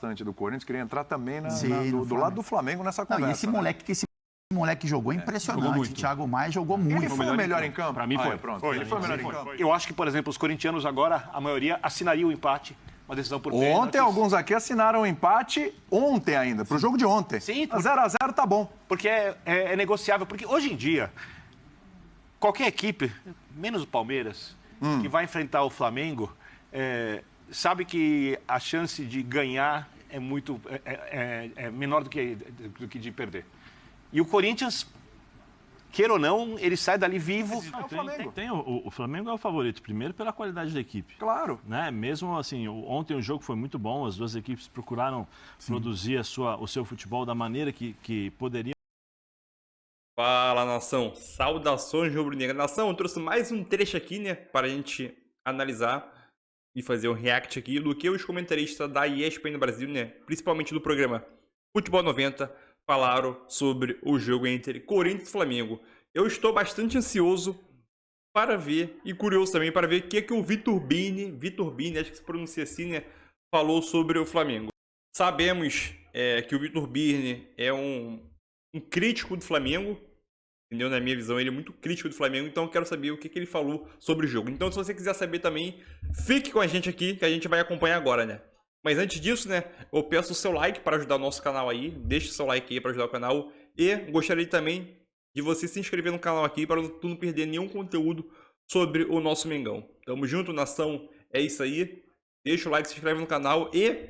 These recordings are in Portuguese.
bastante do Corinthians, queria entrar também do lado do Flamengo nessa conversa. Não, e esse moleque jogou impressionante. Jogou muito. O Thiago Maia jogou muito. Ele foi o melhor em campo? Para mim foi. Ele foi o melhor em campo. Eu acho que, por exemplo, os corintianos agora, a maioria assinaria o empate, uma decisão por pênaltis. Ontem alguns aqui assinaram o empate ontem ainda, pro jogo de ontem. Sim, 0-0 tá bom. Porque é negociável. Porque hoje em dia, qualquer equipe, menos o Palmeiras, que vai enfrentar o Flamengo, sabe que a chance de ganhar é muito menor do que de perder. E o Corinthians, queira ou não, ele sai dali vivo. O Flamengo é o favorito, primeiro pela qualidade da equipe. Claro. Né? Mesmo assim, ontem o jogo foi muito bom, as duas equipes procuraram produzir o seu futebol da maneira que poderiam. Fala, nação! Saudações rubro-negra. Nação, eu trouxe mais um trecho aqui, né, para a gente analisar e fazer um react aqui do que os comentaristas da ESPN no Brasil, né, principalmente do programa Futebol 90, falaram sobre o jogo entre Corinthians e Flamengo. Eu estou bastante ansioso para ver, e curioso também, para ver o que o Vitor Bini, acho que se pronuncia assim, né, falou sobre o Flamengo. Sabemos que o Vitor Bini é um crítico do Flamengo, entendeu? Na minha visão, ele é muito crítico do Flamengo, então eu quero saber o que ele falou sobre o jogo. Então, se você quiser saber também, fique com a gente aqui, que a gente vai acompanhar agora, né? Mas antes disso, né, eu peço o seu like para ajudar o nosso canal aí. Deixe o seu like aí para ajudar o canal. E gostaria também de você se inscrever no canal aqui para tu não perder nenhum conteúdo sobre o nosso Mengão. Tamo junto, nação. É isso aí. Deixa o like, se inscreve no canal. E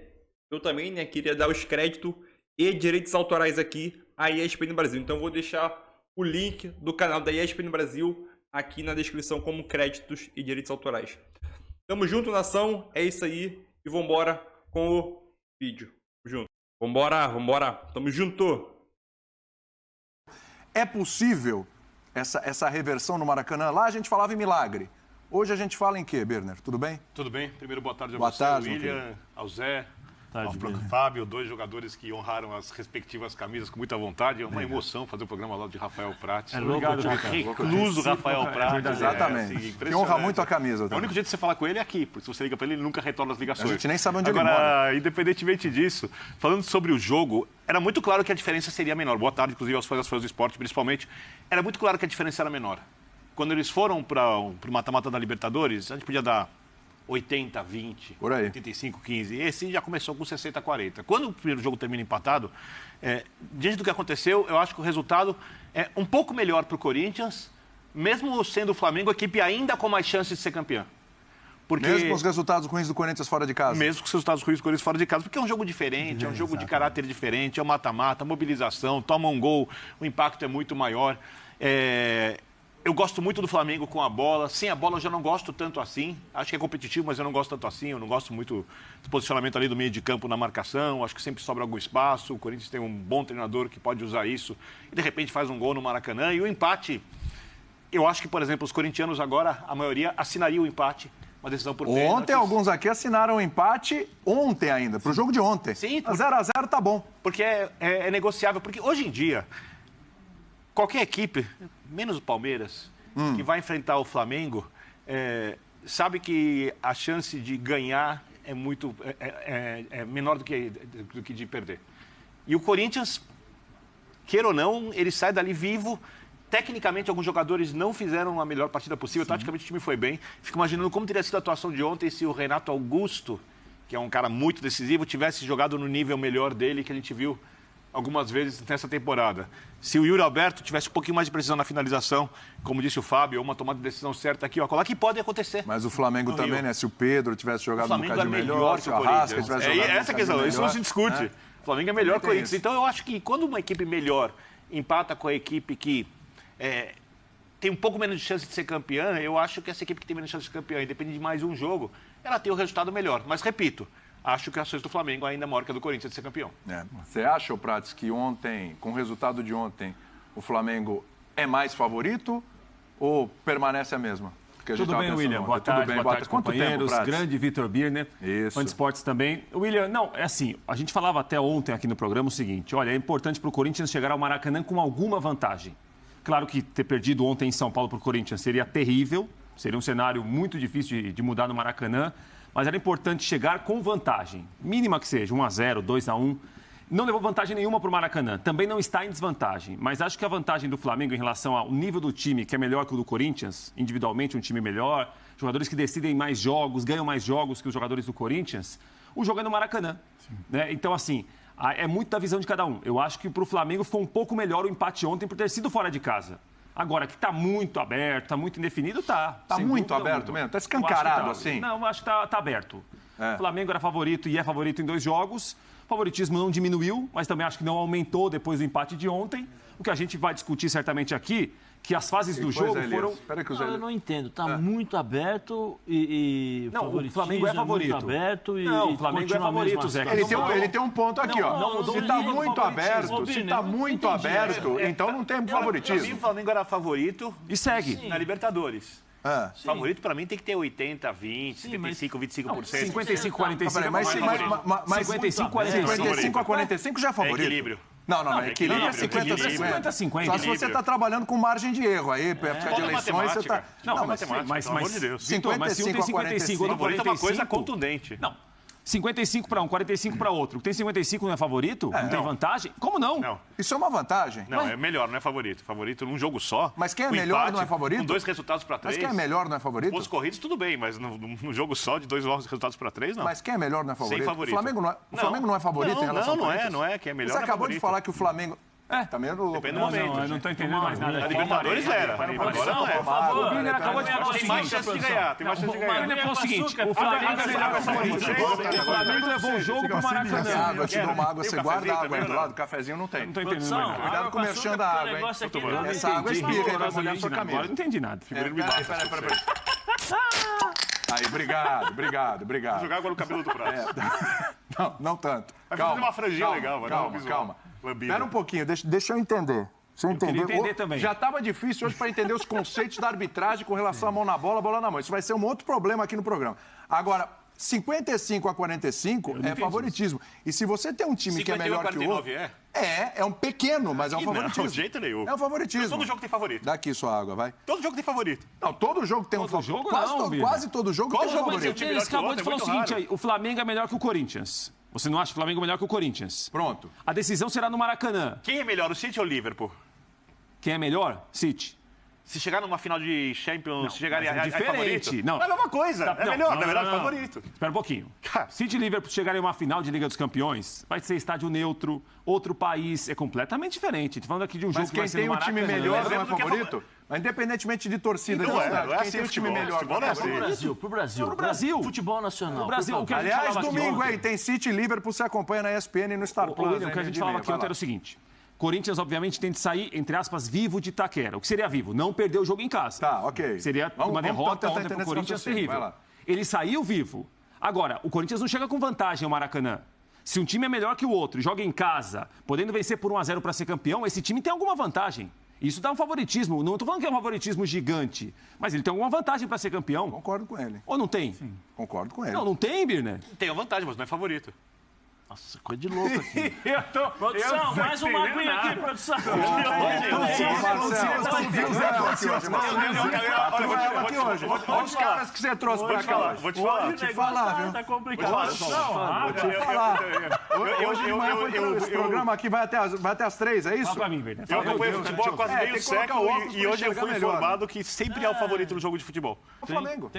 eu também, né, queria dar os créditos e direitos autorais aqui à ESPN Brasil. Então eu vou deixar o link do canal da ESPN Brasil aqui na descrição como créditos e direitos autorais. Tamo junto, nação. É isso aí. E vambora com o vídeo. Junto. Vambora. Tamo junto. É possível essa reversão no Maracanã? Lá a gente falava em milagre. Hoje a gente fala em quê, Birner? Tudo bem? Tudo bem? Primeiro, boa tarde a Boa você, tarde, ao William, ao Zé, ao Fábio, dois jogadores que honraram as respectivas camisas com muita vontade. É uma emoção fazer o programa ao lado de Rafael Prates. Obrigado, recluso Rafael Prates. Exatamente. Que honra muito a camisa. O único jeito de você falar com ele é aqui, porque se você liga para ele, ele nunca retorna as ligações. A gente nem sabe onde ele mora. Agora, independentemente disso, falando sobre o jogo, era muito claro que a diferença seria menor. Boa tarde, inclusive, aos fãs do esporte, principalmente. Era muito claro que a diferença era menor. Quando eles foram para o mata-mata da Libertadores, a gente podia dar 80-20, por aí. 85-15. Esse já começou com 60-40. Quando o primeiro jogo termina empatado, diante do que aconteceu, eu acho que o resultado é um pouco melhor para o Corinthians, mesmo sendo o Flamengo a equipe ainda com mais chances de ser campeã. Porque... Mesmo com os resultados ruins do Corinthians fora de casa? Mesmo com os resultados ruins do Corinthians fora de casa, porque é um jogo diferente, é um jogo de caráter diferente, é um mata-mata, mobilização, toma um gol, o impacto é muito maior. Eu gosto muito do Flamengo com a bola. Sem a bola eu já não gosto tanto assim. Acho que é competitivo, mas eu não gosto tanto assim. Eu não gosto muito do posicionamento ali do meio de campo na marcação. Acho que sempre sobra algum espaço. O Corinthians tem um bom treinador que pode usar isso. E, de repente, faz um gol no Maracanã. E o empate, eu acho que, por exemplo, os corintianos agora, a maioria, assinaria o empate. Uma decisão por pênaltis. Ontem, alguns aqui assinaram o empate ontem ainda, pro jogo de ontem. Sim. 0-0 tá bom. Porque é negociável. Porque, hoje em dia, qualquer equipe, menos o Palmeiras, que vai enfrentar o Flamengo, sabe que a chance de ganhar é muito menor do que de perder. E o Corinthians, queira ou não, ele sai dali vivo. Tecnicamente, alguns jogadores não fizeram a melhor partida possível. Taticamente, o time foi bem. Fico imaginando como teria sido a atuação de ontem se o Renato Augusto, que é um cara muito decisivo, tivesse jogado no nível melhor dele que a gente viu algumas vezes nessa temporada. Se o Yuri Alberto tivesse um pouquinho mais de precisão na finalização, como disse o Fábio, ou uma tomada de decisão certa aqui, ó, que pode acontecer. Mas o Flamengo também, Rio, né? Se o Pedro tivesse jogado um bocadinho melhor, se o Arrasca tivesse jogado essa questão, isso não se discute. O Flamengo é melhor que o Corinthians. Então eu acho que quando uma equipe melhor empata com a equipe que tem um pouco menos de chance de ser campeã, eu acho que essa equipe que tem menos chance de ser campeã, independente de mais um jogo, ela tem o resultado melhor. Mas repito, acho que a chance do Flamengo ainda é maior que a do Corinthians de ser campeão. Você acha, Prates, que ontem, com o resultado de ontem, o Flamengo é mais favorito ou permanece a mesma? Tudo bem, William? Boa tarde, companheiros. Grande Vitor Birner, fã de esportes também. William, não, é assim, a gente falava até ontem aqui no programa o seguinte, olha, é importante para o Corinthians chegar ao Maracanã com alguma vantagem. Claro que ter perdido ontem em São Paulo para o Corinthians seria terrível, seria um cenário muito difícil de mudar no Maracanã, mas era importante chegar com vantagem, mínima que seja, 1-0, 2-1. Não levou vantagem nenhuma para o Maracanã, também não está em desvantagem, mas acho que a vantagem do Flamengo em relação ao nível do time, que é melhor que o do Corinthians, individualmente um time melhor, jogadores que decidem mais jogos, ganham mais jogos que os jogadores do Corinthians, o jogo é no Maracanã. Né? Então, assim, é muito da visão de cada um. Eu acho que para o Flamengo ficou um pouco melhor o empate ontem por ter sido fora de casa. Agora, que está muito aberto, está muito indefinido, tá. Está muito aberto mesmo? Está escancarado assim? Não, eu acho que está aberto. O Flamengo era favorito e é favorito em 2 jogos. O favoritismo não diminuiu, mas também acho que não aumentou depois do empate de ontem. O que a gente vai discutir certamente aqui, que as fases do jogo foram... Eu não entendo. Está muito aberto e não, o Flamengo é favorito. Muito aberto e não, o Flamengo é favorito, Zé. Ele tem um ponto aqui, ó. Se está muito aberto, então não tem favoritismo. Para mim, o Flamengo era favorito e segue na Libertadores. Favorito, para mim, tem que ter 80, 20, 75, 25%. 55, 45. Mas 55 a 45 já é favorito. É equilíbrio. Não, equilíbrio é 50-50. Só se você está trabalhando com margem de erro. Aí, época de eleições, você está... Não, mas pelo amor de Deus. 55 a 45. O favorito é uma coisa contundente. Não. 55 para um, 45 para outro. Tem 55 não é favorito? Não tem vantagem? Como não? Não. Isso é uma vantagem. Não, é melhor, não é favorito. Favorito num jogo só. Mas quem é melhor empate, não é favorito? Com 2 resultados para 3. Mas quem é melhor não é favorito? Os corridos, tudo bem, mas num jogo só de 2 resultados para 3, não. Mas quem é melhor não é favorito? Sem favorito. O Flamengo não é favorito em relação ao Corinthians? Não é. Quem é melhor Você acabou de falar que o Flamengo... Também louco. Depende do momento. Eu não estou entendendo mais nada. A Libertadores era. Agora não é. Por favor. O Biner acabou de falar Tem mais chance de ganhar. Tem mais chance de ganhar. O Biner falou o seguinte, o Flamengo é melhor que o Corinthians. O Flamengo levou o jogo pro Maracanã. Eu te dou uma água, você guarda a água aí do lado, cafezinho não tem. Não estou entendendo mais nada. Cuidado com o merchan da água, hein? Essa água espirra aí, vai molhar sua camisa. Não entendi nada. Peraí. Aí, obrigado. Vou jogar agora no cabelo do braço. Não tanto. Vai fazer uma franjinha legal. Calma. Espera um pouquinho, deixa eu entender. Eu queria entender também. Já estava difícil hoje para entender os conceitos da arbitragem com relação à mão na bola, bola na mão. Isso vai ser um outro problema aqui no programa. Agora, 55 a 45 é favoritismo. E se você tem um time que é melhor que o outro... É um pequeno, mas é um favoritismo. Não, de jeito nenhum. É um favoritismo. Todo jogo tem favorito. Dá aqui sua água, vai. Todo jogo tem favorito. Não, todo jogo tem um favorito. Quase todo jogo tem um favorito. Ele acabou de falar o seguinte aí, o Flamengo é melhor que o Corinthians. Você não acha o Flamengo melhor que o Corinthians? Pronto. A decisão será no Maracanã. Quem é melhor, o City ou o Liverpool? Quem é melhor? City. Se chegar numa final de Champions, se chegar é diferente. Não é a mesma coisa. É melhor, na verdade, favorito. Espera um pouquinho. City e Liverpool chegarem a uma final de Liga dos Campeões, vai ser estádio neutro, outro país, é completamente diferente. Estou falando aqui de um jogo que vai ser no Maracanã. Mas quem tem um time melhor não é favorito? Mas independentemente de torcida, não é quem tem um time melhor? Pro Brasil. Futebol nacional. Aliás, domingo aí, tem City e Liverpool, você acompanha na ESPN e no Star Plus. O que a gente falava aqui ontem era o seguinte... Corinthians, obviamente, tem de sair, entre aspas, vivo de Itaquera. O que seria vivo? Não perder o jogo em casa. Tá, ok. Seria uma derrota ontem para o Corinthians terrível. Ele saiu vivo. Agora, o Corinthians não chega com vantagem ao Maracanã. Se um time é melhor que o outro, joga em casa, podendo vencer por 1-0 para ser campeão, esse time tem alguma vantagem. Isso dá um favoritismo. Não estou falando que é um favoritismo gigante, mas ele tem alguma vantagem para ser campeão. Concordo com ele. Ou não tem? Sim, concordo com ele. Não tem, Birner. Tem uma vantagem, mas não é favorito. Nossa, coisa de louco aqui. Produção, mais uma aguinha aqui, produção. Olha os caras que você trouxe pra cá hoje. Vou te falar. Vou te falar, viu? Tá complicado. Vou te falar. Hoje de manhã esse programa aqui vai até as 3, é isso? Fala pra mim, Birner. Eu acompanho futebol há quase meio século e hoje eu fui informado que sempre é o favorito no jogo de futebol. O Flamengo.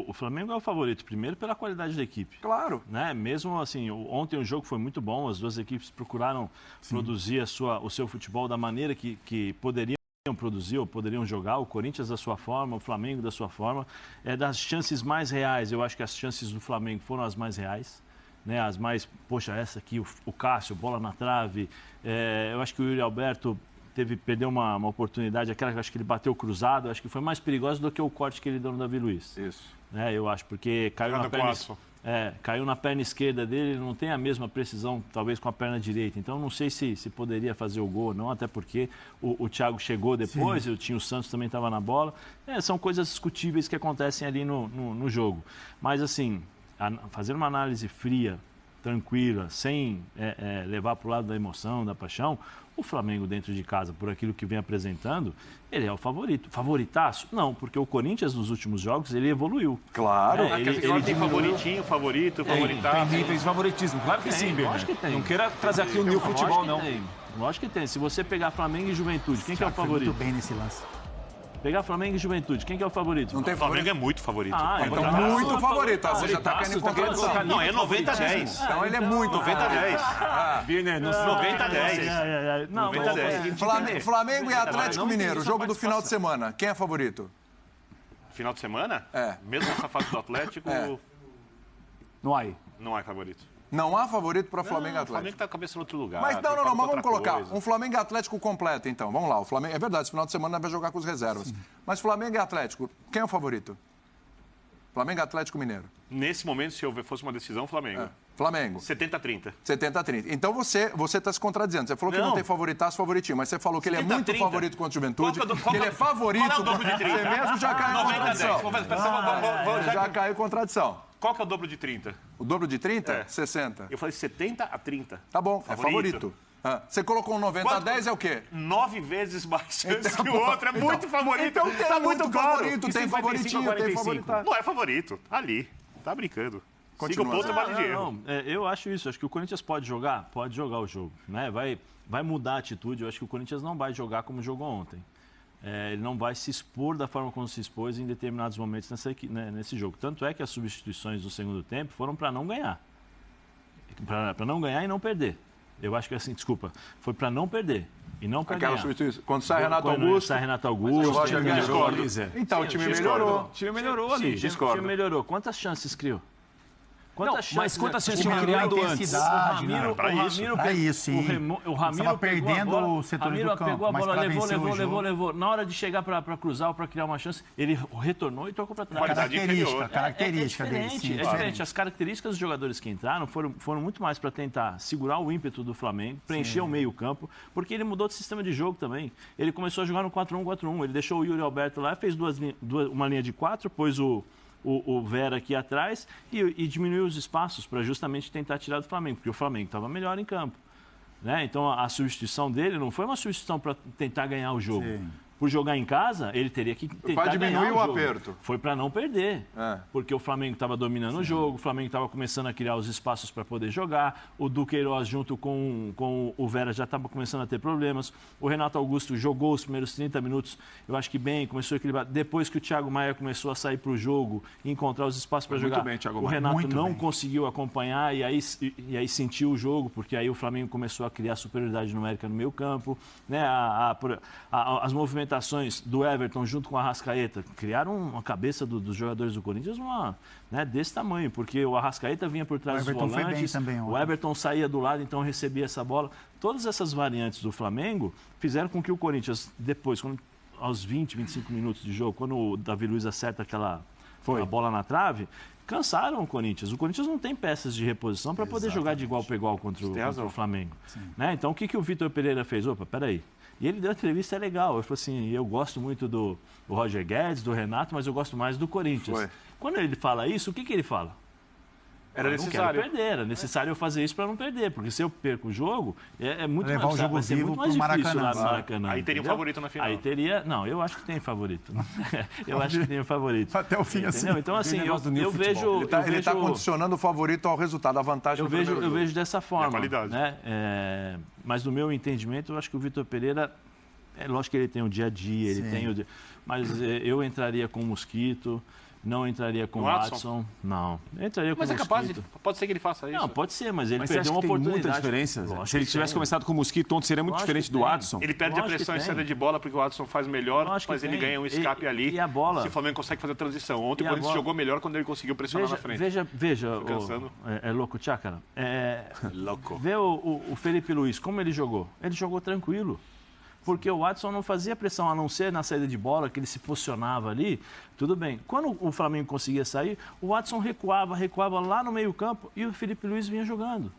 O Flamengo é o favorito, primeiro pela qualidade da equipe. Claro. Né? Mesmo assim, ontem o jogo foi muito bom, as duas equipes procuraram produzir o seu futebol da maneira que poderiam produzir ou poderiam jogar, o Corinthians da sua forma, o Flamengo da sua forma. Das chances mais reais, eu acho que as chances do Flamengo foram as mais reais. Né, as mais, essa aqui, o Cássio, bola na trave. Eu acho que o Yuri Alberto perdeu uma oportunidade, aquela que eu acho que ele bateu cruzado, acho que foi mais perigosa do que o corte que ele deu no Davi Luiz. Isso. Eu acho, porque caiu na perna esquerda dele, ele não tem a mesma precisão, talvez, com a perna direita. Então, não sei se poderia fazer o gol ou não, até porque o Thiago chegou depois, o Santos também estava na bola. São coisas discutíveis que acontecem ali no jogo. Mas, assim, fazer uma análise fria, tranquila, sem levar para o lado da emoção, da paixão, o Flamengo dentro de casa, por aquilo que vem apresentando, ele é o favorito. Favoritaço? Não, porque o Corinthians nos últimos jogos, ele evoluiu. Claro. Ele tem favoritinho, favoritaço. Tem níveis de favoritismo. Claro que sim, Birner. Lógico que tem. Não queira trazer aqui o New Futebol, não. Lógico que tem. Se você pegar Flamengo e Juventude, quem que é o favorito? Muito bem nesse lance. Pegar Flamengo e Juventude, quem que é o favorito? Não tem O Flamengo é muito favorito. Então, muito favorito. Você já está querendo contradição. Não, é 90-10. Então, ele é muito 90-10. Birner, não 90-10. Não, 90-10. Flamengo e Atlético Mineiro, jogo do final de semana. Quem é favorito? Final de semana? É. Mesmo nessa fase do Atlético, Não há. não há favorito. Não há favorito para Flamengo e O Atlético. Flamengo tá com a cabeça em outro lugar. Mas não, mas vamos colocar coisa. um Flamengo e Atlético completo, então. Vamos lá, o Flamengo, é verdade, esse final de semana vai jogar com os reservas. Mas Flamengo e Atlético, quem é o favorito? Flamengo e Atlético Mineiro. Nesse momento, se fosse uma decisão, Flamengo. Flamengo. 70-30. 70-30. Então você está se contradizendo. Você falou que não tem favoritaço, favoritinho, mas você falou que ele é muito 70-30. favorito contra o Juventude, Qual que ele é favorito. Qual é o dobro de 30? Você mesmo já caiu em contradição. Já caiu em contradição. Qual que é o dobro de 30? O dobro de 30? É. 60. Eu falei 70-30. Tá bom, é favorito. Você colocou um 90-10 é o quê? 9 vezes mais chance que o outro. É muito favorito. Então tem tá muito claro. favorito, tem favoritinho, tem favoritaço. Não é favorito. Ali. Tá brincando. 5 pontos é margem de erro. Eu acho isso. Acho que o Corinthians pode jogar o jogo. Né? Vai mudar a atitude. Eu acho que o Corinthians não vai jogar como jogou ontem. Ele não vai se expor da forma como se expôs em determinados momentos nesse jogo. Tanto é que as substituições do segundo tempo foram para não ganhar. Para não ganhar e não perder. Eu acho que assim, desculpa, foi para não perder e não para ganhar. Quando sai Renato Augusto. Sai Renato Augusto. Roger melhorou, Então o time melhorou. O time melhorou ali. O time melhorou. Quantas chances criou? Quantas chances tinham criado antes? O Ramiro Estava perdendo o setor do campo. Pegou a mas bola, para levou. Na hora de chegar para cruzar ou para criar uma chance, ele retornou e tocou para trás. Característica dele, sim. É diferente. As características dos jogadores que entraram foram muito mais para tentar segurar o ímpeto do Flamengo, preencher o meio-campo, porque ele mudou de sistema de jogo também. Ele começou a jogar no 4-1-4-1. Ele deixou o Yuri Alberto lá, fez uma linha de 4, pôs o Vera aqui atrás e diminuiu os espaços para justamente tentar tirar do Flamengo, porque o Flamengo estava melhor em campo. Né? Então, a substituição dele não foi uma substituição para tentar ganhar o jogo. Sim. Por jogar em casa, ele teria que tentar ganhar o jogo. aperto. Foi para não perder, porque o Flamengo estava dominando o jogo, o Flamengo estava começando a criar os espaços para poder jogar, o Duqueiroz junto com o Vera já estava começando a ter problemas, o Renato Augusto jogou os primeiros 30 minutos, eu acho que bem, começou a equilibrar. Depois que o Thiago Maia começou a sair para o jogo e encontrar os espaços para jogar, bem, Thiago o Maia. Renato não conseguiu acompanhar e aí sentiu o jogo, porque aí o Flamengo começou a criar superioridade numérica no meio campo, né? As movimentações do Everton junto com o Arrascaeta criaram uma cabeça dos jogadores do Corinthians desse tamanho, porque o Arrascaeta vinha por trás dos volantes, o Everton saía do lado, então recebia essa bola. Todas essas variantes do Flamengo fizeram com que o Corinthians, depois, aos 20, 25 minutos de jogo, quando o Davi Luiz acerta a bola na trave, cansaram o Corinthians. O Corinthians não tem peças de reposição para poder jogar de igual para igual contra o Flamengo. Né? Então, o que o Vitor Pereira fez? Opa, peraí. E ele deu uma entrevista legal. Ele falou assim, eu gosto muito do Roger Guedes, do Renato, mas eu gosto mais do Corinthians. Quando ele fala isso, o que ele fala? Era necessário. Não quero perder, era necessário eu fazer isso para não perder, porque se eu perco o jogo, é muito levar mais, o jogo vai ser vivo muito mais pro difícil Maracanã. lá no Maracanã. Aí teria um favorito na final. Aí teria... Não, eu acho que tem favorito. Eu acho que tem favorito. Até o fim, assim. Então, assim, eu vejo... Ele está condicionando o favorito ao resultado, a vantagem do primeiro jogo. Eu vejo dessa forma. qualidade. Né? Mas no meu entendimento, eu acho que o Vitor Pereira... É lógico que ele tem o dia a dia, ele tem mas eu entraria com o Mosquito, não entraria com o Watson. Não, eu entraria com o Mosquito. Mas é capaz, pode ser que ele faça isso. Não, pode ser, mas ele perdeu você acha uma que tem oportunidade. muita diferença? Lógico Se ele que tivesse tem. começado com o Mosquito ontem, seria muito Lógico diferente que do tem. Watson. Ele perde a Lógico pressão em que saída tem. de bola porque o Watson faz melhor, Lógico mas que ele tem. ganha um escape ali. E a bola? Se o Flamengo consegue fazer a transição. Ontem E o a Corinthians bola? jogou melhor quando ele conseguiu pressionar na frente. Veja cansando. é louco, Chácara. Louco. Vê o Felipe Luiz, como ele jogou. Ele jogou tranquilo. Porque o Watson não fazia pressão, a não ser na saída de bola, que ele se posicionava ali, tudo bem. Quando o Flamengo conseguia sair, o Watson recuava lá no meio campo e o Felipe Luiz vinha jogando.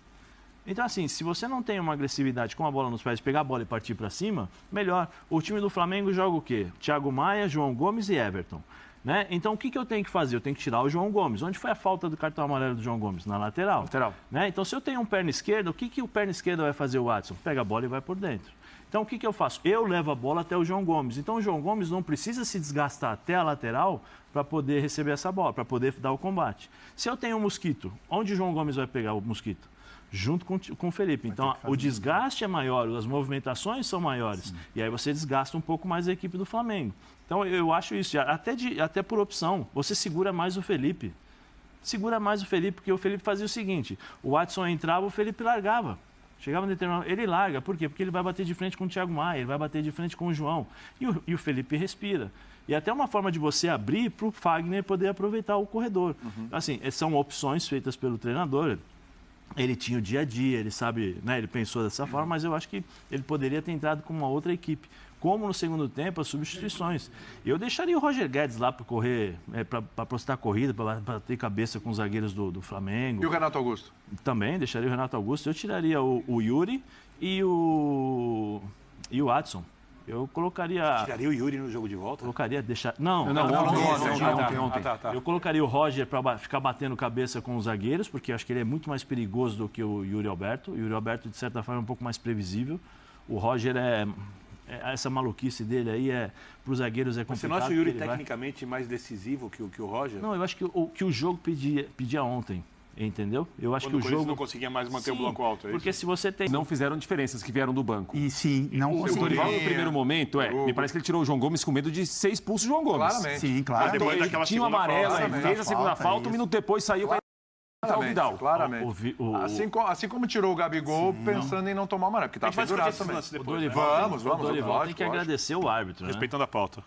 Então, assim, se você não tem uma agressividade com a bola nos pés, pegar a bola e partir para cima, melhor. O time do Flamengo joga o quê? Thiago Maia, João Gomes e Everton. Né? Então, o que eu tenho que fazer? Eu tenho que tirar o João Gomes. Onde foi a falta do cartão amarelo do João Gomes? Na lateral. Né? Então, se eu tenho um perna esquerda, o que o perna esquerda vai fazer, o Watson? Pega a bola e vai por dentro. Então, o que eu faço? Eu levo a bola até o João Gomes. Então, o João Gomes não precisa se desgastar até a lateral para poder receber essa bola, para poder dar o combate. Se eu tenho um mosquito, onde o João Gomes vai pegar o mosquito? Junto com o Felipe. Então, o desgaste é maior, as movimentações são maiores. Sim. E aí você desgasta um pouco mais a equipe do Flamengo. Então, eu acho isso. Até por opção, você segura mais o Felipe. Segura mais o Felipe, porque o Felipe fazia o seguinte, o Watson entrava, o Felipe largava. Chegava no determinado... Ele larga. Por quê? Porque ele vai bater de frente com o Thiago Maia, ele vai bater de frente com o João. E o Felipe respira. E até uma forma de você abrir para o Fagner poder aproveitar o corredor. Assim, são opções feitas pelo treinador. Ele tinha o dia a dia, ele sabe, né, ele pensou dessa forma, mas eu acho que ele poderia ter entrado com uma outra equipe. Como no segundo tempo, as substituições. Eu deixaria o Roger Guedes lá para correr, para postar a corrida, para ter cabeça com os zagueiros do Flamengo. E o Renato Augusto? Também, deixaria o Renato Augusto. Eu tiraria o Yuri e o Adson. Eu colocaria... Tiraria o Yuri no jogo de volta? Colocaria, deixar... Ontem. Eu colocaria o Roger para ficar batendo cabeça com os zagueiros, porque eu acho que ele é muito mais perigoso do que o Yuri Alberto. O Yuri Alberto, de certa forma, é um pouco mais previsível. O Roger essa maluquice dele aí para os zagueiros é complicado. Você não acha o Yuri tecnicamente mais decisivo que o Roger? Não, eu acho que o jogo pedia ontem. Entendeu? Eu acho que o jogo não conseguia mais manter o bloco alto, é porque isso? Se você tem... Não fizeram diferenças que vieram do banco. E sim, não conseguiu. O Dorival, no primeiro momento, me parece que ele tirou o João Gomes com medo de ser expulso o João Gomes. Claramente. Sim, claro. Então, ele tinha o amarelo, ele fez a segunda falta, um minuto depois saiu para o Vidal. Claramente. Assim como tirou o Gabigol pensando em não tomar amarelo, porque tá figurado também. Vamos. O Dorival tem que agradecer o árbitro, respeitando a pauta.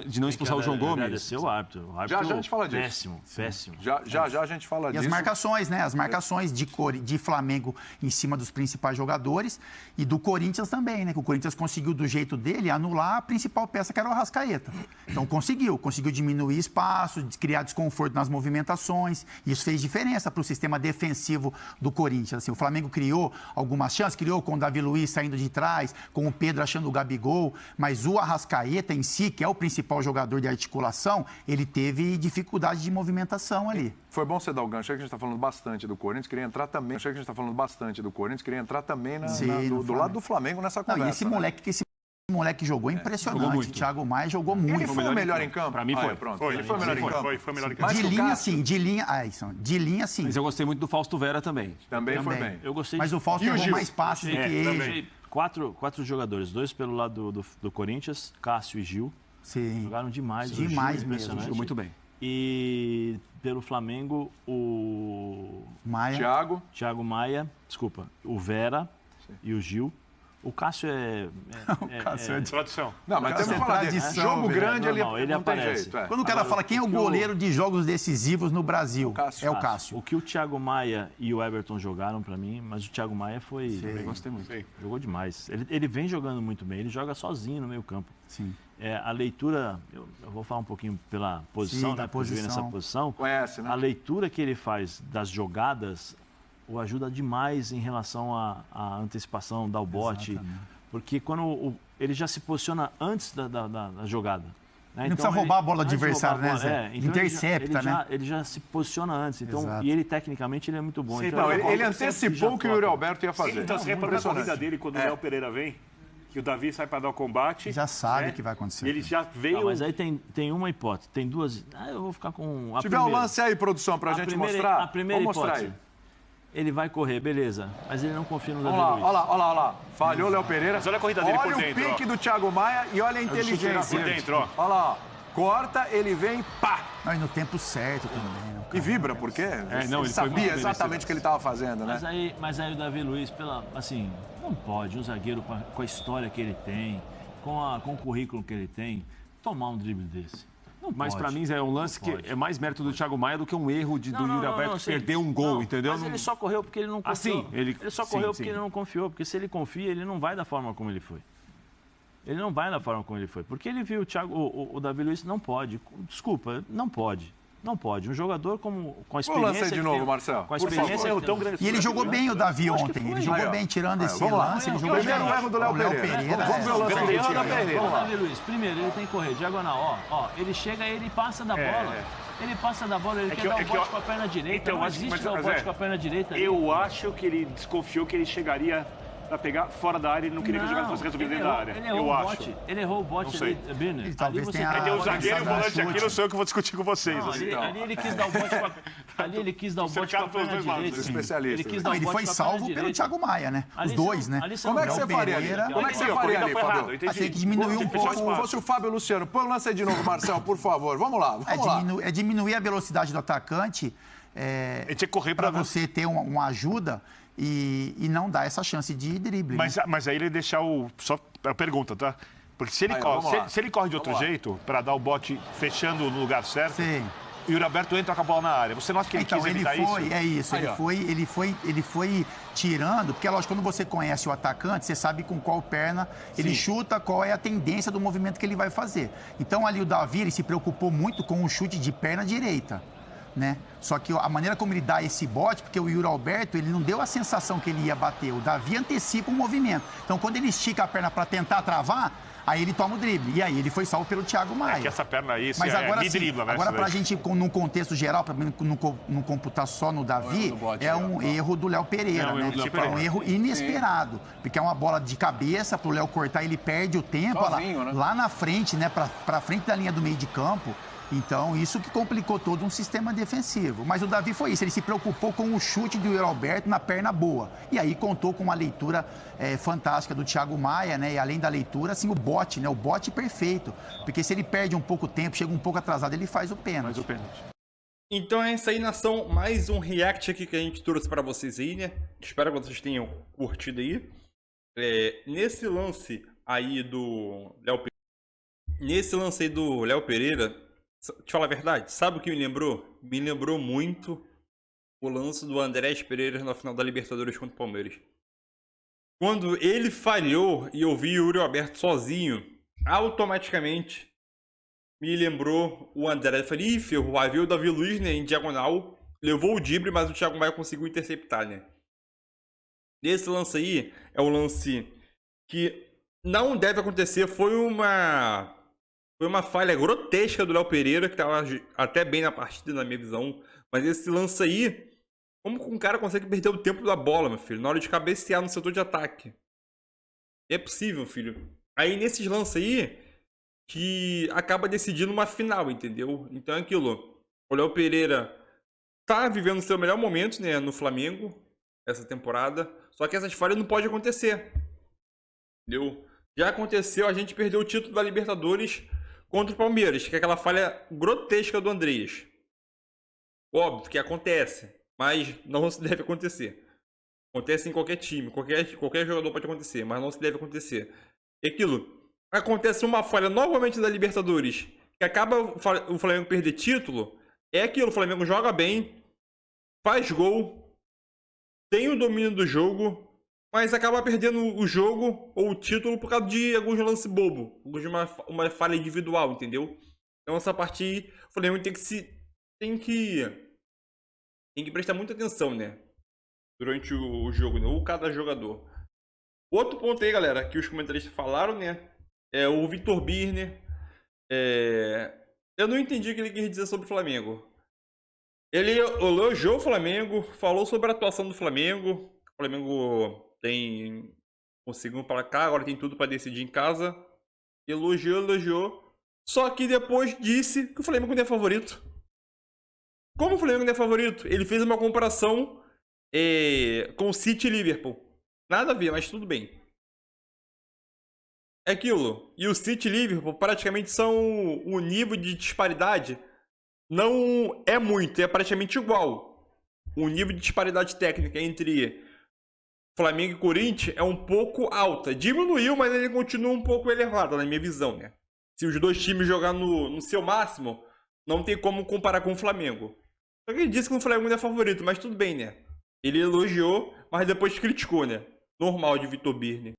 De não expulsar o João Gomes. Agradecer o árbitro. Já a gente fala disso. Péssimo. Já a gente fala disso. E as marcações, né? As marcações de Flamengo em cima dos principais jogadores e do Corinthians também, né? Que o Corinthians conseguiu, do jeito dele, anular a principal peça, que era o Arrascaeta. Então conseguiu diminuir espaço, criar desconforto nas movimentações. Isso fez diferença para o sistema defensivo do Corinthians. Assim, o Flamengo criou algumas chances, criou com o Davi Luiz saindo de trás, com o Pedro achando o Gabigol, mas o Arrascaeta em si, que é o principal jogador de articulação, ele teve dificuldade de movimentação ali. Foi bom você dar o gancho, que a gente está falando bastante do Corinthians, queria entrar também, do lado do Flamengo nessa conversa. Não, e esse moleque jogou impressionante. Jogou muito. Thiago Maia jogou muito. Ele foi o melhor em campo? Para mim foi. Ele foi o melhor em campo? Foi o melhor em campo. De linha, sim. Mas eu gostei muito do Fausto Vera também. Também foi bem. Eu gostei. Mas o Fausto jogou mais passes do que ele. Quatro jogadores, 2 pelo lado do Corinthians, Cássio e Gil. Sim. Jogaram demais. Demais mesmo. Jogou muito bem. E pelo Flamengo, o Thiago Maia, o Vera e o Gil. O Cássio é tradição. Não, mas temos que falar disso. Jogo grande, ele aparece. Jeito, Quando o cara fala quem é o goleiro de jogos decisivos no Brasil, é o Cássio. O que o Thiago Maia e o Everton jogaram para mim, mas o Thiago Maia foi... Eu gostei muito. Jogou demais. Ele vem jogando muito bem, ele joga sozinho no meio campo. Sim. A leitura, eu vou falar um pouquinho pela posição, né? Porque eu joguei nessa posição. Conhece, né? A leitura que ele faz das jogadas o ajuda demais em relação à antecipação, dar o bote. Exatamente. Porque quando ele já se posiciona antes da jogada. Né? Não precisa roubar a bola do adversário, né, Zé? Então intercepta, né? Ele já se posiciona antes. Então, e ele, tecnicamente, ele é muito bom. Sim, então, ele antecipou o que o Yuri Alberto ia fazer. Então, você reparou na corrida dele, quando o Léo Pereira vem, que o Davi sai para dar o combate. Já sabe o que vai acontecer. Ele já veio... mas aí tem uma hipótese, tem duas... eu vou ficar com a tiver primeira. Um lance aí, produção, para a gente mostrar. A primeira Vamos hipótese. Mostrar aí. Ele vai correr, beleza. Mas ele não confia no Davi Luiz. Olha lá. Falhou o Léo Pereira. Mas olha a corrida dele por dentro. Olha o pique do Thiago Maia e olha a inteligência. Por dentro, ó. Olha lá, corta, ele vem, pá. Não, e no tempo certo também. Né, e vibra, porque ele sabia exatamente o que ele estava fazendo, né? Mas aí o Davi Luiz, não pode, um zagueiro com a história que ele tem, com o currículo que ele tem, tomar um drible desse. Mas para mim é um lance que é mais mérito do Thiago Maia do que um erro do Yuri Alberto perder um gol, entendeu? Mas ele só correu porque ele não confiou. Ele só correu porque ele não confiou, porque se ele confia, ele não vai da forma como ele foi. Ele não vai da forma como ele foi, porque ele viu o Davi Luiz não pode. Desculpa, não pode. Não pode. Um jogador com a experiência... Vou lançar de novo, Marcelo. Com a experiência tão grande. E ele jogou bem o Davi ontem. Ele jogou bem, tirando esse lance. Ele jogou bem. Primeiro erro do Léo Pereira. Vamos ver o lance do Pereira. Vamos lá, Luiz. Primeiro, ele tem que correr diagonal. Ó, ele chega e ele passa da bola. Ele passa da bola, ele quer dar o bote com a perna direita. Não existe dar o bote com a perna direita. Eu acho que ele desconfiou que ele chegaria para pegar fora da área e não queria que o jogador fosse resolvido dentro da área. Ele errou o bote ali, Birner. Talvez tenha... Tem o zagueiro e o volante aqui, não sou eu que vou discutir com vocês. Ali ele quis dar o bote com a... Ali ele quis dar o bote com a perna direita. Especialista. Ele foi salvo pelo Thiago Maia, né? Os dois, né? Como é que você faria ali? Como é que você faria ali, Fábio? Tem que diminuir um pouco. Se fosse o Fábio Luciano, põe o lance aí de novo, Marcelo, por favor. Vamos lá. É diminuir a velocidade do atacante para você ter uma ajuda e não dar essa chance de drible. Mas aí ele deixar só a pergunta, tá? Porque se ele corre de outro jeito, para dar o bote fechando no lugar certo, sim, e o Roberto entra com a bola na área, você não acha que ele quis evitar isso? É isso, ele foi tirando, porque lógico, quando você conhece o atacante, você sabe com qual perna ele chuta, qual é a tendência do movimento que ele vai fazer. Então ali o Davi, ele se preocupou muito com o chute de perna direita, né? Só que a maneira como ele dá esse bote, porque o Yuri Alberto, ele não deu a sensação que ele ia bater. O Davi antecipa o movimento. Então, quando ele estica a perna para tentar travar, aí ele toma o drible. E aí ele foi salvo pelo Thiago Maia. É que essa perna aí, mas agora, dribla, né? Agora, pra gente, num contexto geral, para não computar só no Davi, é um erro do Léo Pereira, né? É um erro inesperado. Porque é uma bola de cabeça pro Léo cortar, ele perde o tempo lá na frente, né? Pra frente da linha do meio de campo. Então, isso que complicou todo um sistema defensivo. Mas o Davi foi isso, ele se preocupou com o chute do Yuri Alberto na perna boa. E aí contou com uma leitura fantástica do Thiago Maia, né? E além da leitura, assim, o bote, né? O bote perfeito. Porque se ele perde um pouco tempo, chega um pouco atrasado, ele faz o pênalti. Então é isso aí, nação. Mais um react aqui que a gente trouxe para vocês aí, né? Espero que vocês tenham curtido aí. Nesse lance aí do Léo Pereira, te falar a verdade, sabe o que me lembrou? Me lembrou muito o lance do Andrés Pereira na final da Libertadores contra o Palmeiras. Quando ele falhou e eu vi o Yuri Alberto sozinho, automaticamente me lembrou o Andrés. Eu falei, ih, ferro, aí veio o Davi Luiz, né, em diagonal, levou o drible, mas o Thiago Maia conseguiu interceptar, né? Esse lance aí é um lance que não deve acontecer, foi uma falha grotesca do Léo Pereira, que estava até bem na partida, na minha visão. Mas esse lance aí, como um cara consegue perder o tempo da bola, meu filho, na hora de cabecear no setor de ataque? É possível, filho. Aí, nesses lances aí, que acaba decidindo uma final, entendeu? Então é aquilo. O Léo Pereira tá vivendo o seu melhor momento, né, no Flamengo, essa temporada. Só que essas falhas não podem acontecer. Entendeu? Já aconteceu, a gente perdeu o título da Libertadores contra o Palmeiras, que é aquela falha grotesca do Andreas. Óbvio que acontece, mas não se deve acontecer. Acontece em qualquer time, qualquer jogador pode acontecer, mas não se deve acontecer. E aquilo, acontece uma falha novamente da Libertadores, que acaba o Flamengo perder título, é aquilo, o Flamengo joga bem, faz gol, tem o domínio do jogo, mas acaba perdendo o jogo ou o título por causa de alguns lances bobos, de uma falha individual, entendeu? Então essa parte aí, o Flamengo tem que prestar muita atenção, né? Durante o jogo, né? Ou cada jogador. Outro ponto aí, galera, que os comentaristas falaram, né? É o Vitor Birner. Eu não entendi o que ele quis dizer sobre o Flamengo. Ele elogiou o Flamengo, falou sobre a atuação do Flamengo. O Flamengo conseguiu para cá, agora tem tudo para decidir em casa. Elogiou. Só que depois disse que o Flamengo não é favorito. Como o Flamengo não é favorito? Ele fez uma comparação com o City e Liverpool. Nada a ver, mas tudo bem. É aquilo. E o City e Liverpool praticamente são o nível de disparidade. Não é muito, é praticamente igual. O nível de disparidade técnica entre Flamengo e Corinthians é um pouco alta. Diminuiu, mas ele continua um pouco elevado, na minha visão, né? Se os dois times jogarem no seu máximo, não tem como comparar com o Flamengo. Só que ele disse que o Flamengo não é favorito, mas tudo bem, né? Ele elogiou, mas depois criticou, né? Normal de Vitor Birner.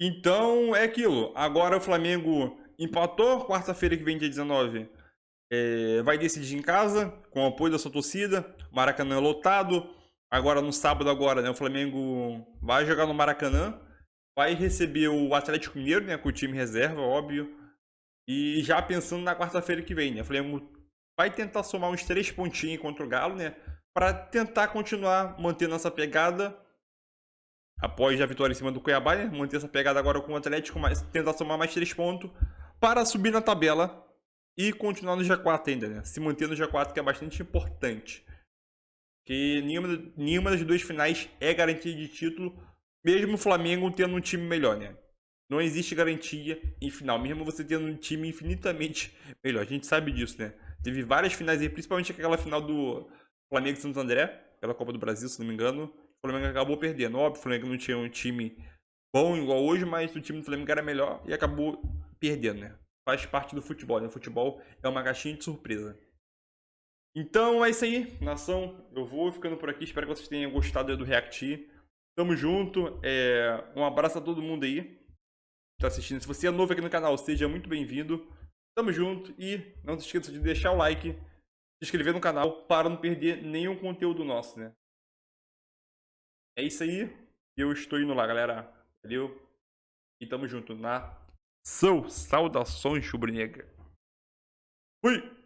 Então, é aquilo. Agora o Flamengo empatou, quarta-feira que vem, dia 19. vai decidir em casa, com o apoio da sua torcida. Maracanã lotado. Agora, no sábado, né, o Flamengo vai jogar no Maracanã. Vai receber o Atlético Mineiro, né, com o time reserva, óbvio. E já pensando na quarta-feira que vem, né, o Flamengo vai tentar somar uns 3 pontinhos contra o Galo, né, para tentar continuar mantendo essa pegada. Após a vitória em cima do Cuiabá, né, manter essa pegada agora com o Atlético, mas tentar somar mais 3 pontos para subir na tabela e continuar no G4 ainda, né? Se manter no G4, que é bastante importante. Porque nenhuma das duas finais é garantia de título, mesmo o Flamengo tendo um time melhor, né? Não existe garantia em final, mesmo você tendo um time infinitamente melhor. A gente sabe disso, né? Teve várias finais aí, principalmente aquela final do Flamengo e Santo André, aquela Copa do Brasil, se não me engano. O Flamengo acabou perdendo. Óbvio, o Flamengo não tinha um time bom igual hoje, mas o time do Flamengo era melhor e acabou perdendo, né? Faz parte do futebol, né? O futebol é uma caixinha de surpresa. Então é isso aí, nação. Eu vou ficando por aqui. Espero que vocês tenham gostado do React. Tamo junto. Um abraço a todo mundo aí que tá assistindo. Se você é novo aqui no canal, seja muito bem-vindo. Tamo junto e não se esqueça de deixar o like, se inscrever no canal para não perder nenhum conteúdo nosso, né? É isso aí. Eu estou indo lá, galera. Valeu. E tamo junto na Saudações Rubro-Negra. Fui!